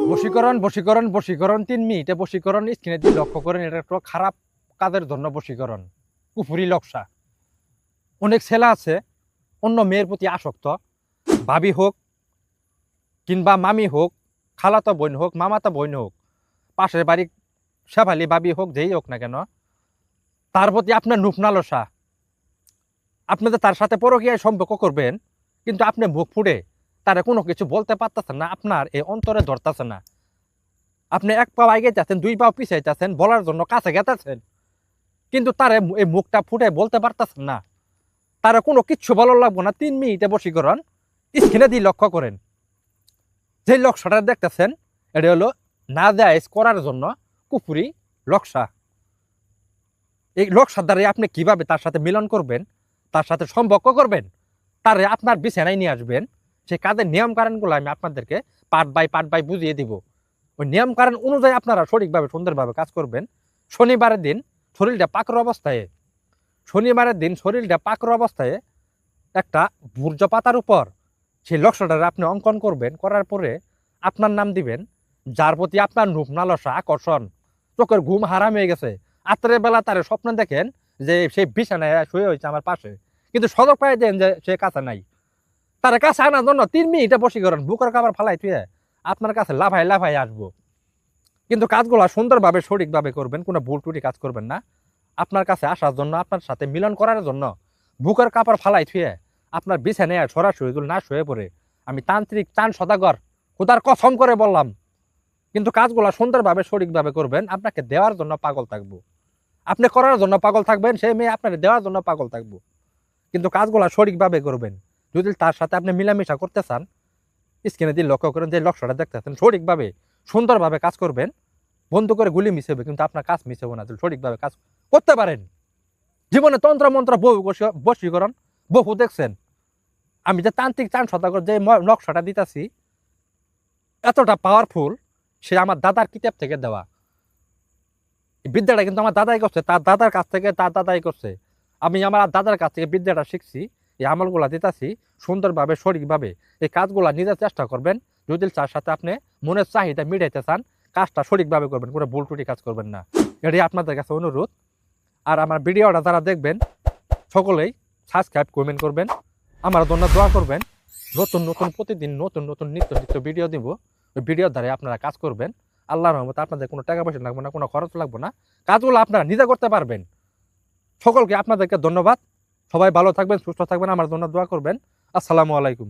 বশীকরণ বশীকরণ বশীকরণ 3 মিনিটে বশীকরণ স্ক্রিনে দিয়ে লক্ষ্য করেন। এটা একটা খারাপ কাজের জন্য বশীকরণ, কুফুরি লক্ষ্যা। অনেক ছেলে আছে অন্য মেয়ের প্রতি আসক্ত, ভাবি হোক কিংবা মামি হোক, খালাতো বোন হোক, মামাতো বোন হোক, পাশের বাড়ি শেফালি ভাবি হোক, যেই হোক না কেন, তার প্রতি আপনার নুফনালসা। আপনি তো তার সাথে পরকীয়ায় সম্পর্ক করবেন, কিন্তু আপনি মুখ ফুটে তারা কোনো কিছু বলতে পারতেছেন না, আপনার এই অন্তরে ধরতেছে না। আপনি এক পাও আগে যাচ্ছেন, 2 পাও পিছিয়ে যাচ্ছেন, বলার জন্য কাছে গেতেছেন, কিন্তু তারা এই মুখটা ফুটে বলতে পারতেছেন না। তারা কোনো কিচ্ছু ভালো লাগবো না। 3 মিনিটে বশীকরণ স্ক্রিনে দিয়ে লক্ষ্য করেন। যে লক্ষ্যটা দেখতেছেন এটা হলো না জায়েজ করার জন্য কুফুরি লক্ষ্যা। এই লক্ষ্যার দ্বারা আপনি কিভাবে তার সাথে মিলন করবেন, তার সাথে সম্পর্ক করবেন, তারে আপনার বিছানায় নিয়ে আসবেন, সেই কাজের নিয়ম কারণগুলো আমি আপনাদেরকে পার্ট বাই বুঝিয়ে দিব। ওই নিয়ম কারণ অনুযায়ী আপনারা সঠিকভাবে সুন্দরভাবে কাজ করবেন। শনিবারের দিন শরীরটা পাকর অবস্থায় একটা ভূর্জ পাতার উপর সেই লক্ষ্যটা আপনি অঙ্কন করবেন। করার পরে আপনার নাম দিবেন, যার প্রতি আপনার নুফনালসা আকর্ষণ, চোখের ঘুম হারাম হয়ে গেছে, রাত্রের বেলা তার স্বপ্ন দেখেন যে সেই বিছানায় শুয়ে হয়েছে আমার পাশে, কিন্তু সদর পাই দেন যে সে কাছে নাই। তার কাছে আনার জন্য 3 মিনিটে বশীকরণ বুকের কাবার ফালাই থুয়ে আপনার কাছে লাফাই আসবো। কিন্তু কাজগুলো সুন্দরভাবে সঠিকভাবে করবেন, কোনো ভুল টুটি কাজ করবেন না। আপনার কাছে আসার জন্য, আপনার সাথে মিলন করার জন্য বুকের কাপড় ফালাই থুয়ে আপনার বিছানায় সরাসরি না শুয়ে পড়ে আমি তান্ত্রিক চান সদাগর খোদার কসম করে বললাম। কিন্তু কাজগুলো সুন্দরভাবে সঠিকভাবে করবেন। আপনাকে দেওয়ার জন্য পাগল থাকবো, আপনি করার জন্য পাগল থাকবেন, সেই মেয়ে আপনাকে দেওয়ার জন্য পাগল থাকবো। কিন্তু কাজগুলো সঠিকভাবে করবেন। যদি তার সাথে আপনি মিলামিশা করতে চান, স্ক্রিনে দিয়ে লক্ষ্য করেন, যে লক্ষ্যটা দেখতেছেন সঠিকভাবে সুন্দরভাবে কাজ করবেন। বন্ধু করে গুলি মিস হবে, কিন্তু আপনার কাজ মিস হবে না। সঠিকভাবে কাজ করতে পারেন। জীবনে তন্ত্র মন্ত্র বহু বশীকরণ বহু দেখছেন। আমি যে তান্ত্রিক চান সদাগর যে নকশাটা দিতেছি এতটা পাওয়ারফুল, সে আমার দাদার কিতাব থেকে দেওয়া। বিদ্যাটা কিন্তু আমার দাদাই করছে, তার দাদার কাছ থেকে তার দাদাই করছে। আমি আমার দাদার কাছ থেকে বিদ্যাটা শিখছি, এই আমলগুলা দিতেছি সুন্দরভাবে সঠিকভাবে। এই কাজগুলা নিজের চেষ্টা করবেন। যদি তার সাথে আপনি মনের চাহিদা মিটাইতে চান, কাজটা সঠিকভাবে করবেন, কোনো ভুল টুটি কাজ করবেন না। এটাই আপনাদের কাছে অনুরোধ। আর আমার ভিডিওটা যারা দেখবেন সকলেই সাবস্ক্রাইব কমেন্ট করবেন, আমার জন্য দোয়া করবেন। প্রতিদিন নতুন নিত্য ভিডিও দিব। ওই ভিডিওর দ্বারা আপনারা কাজ করবেন। আল্লাহর রহমতে আপনাদের কোনো টাকা পয়সা লাগবে না, কোনো খরচ লাগবে না। কাজগুলো আপনারা নিজে করতে পারবেন। সকলকে আপনাদেরকে ধন্যবাদ। সবাই ভালো থাকবেন, সুস্থ থাকবেন, আমার জন্য দোয়া করবেন। আসসালামু আলাইকুম।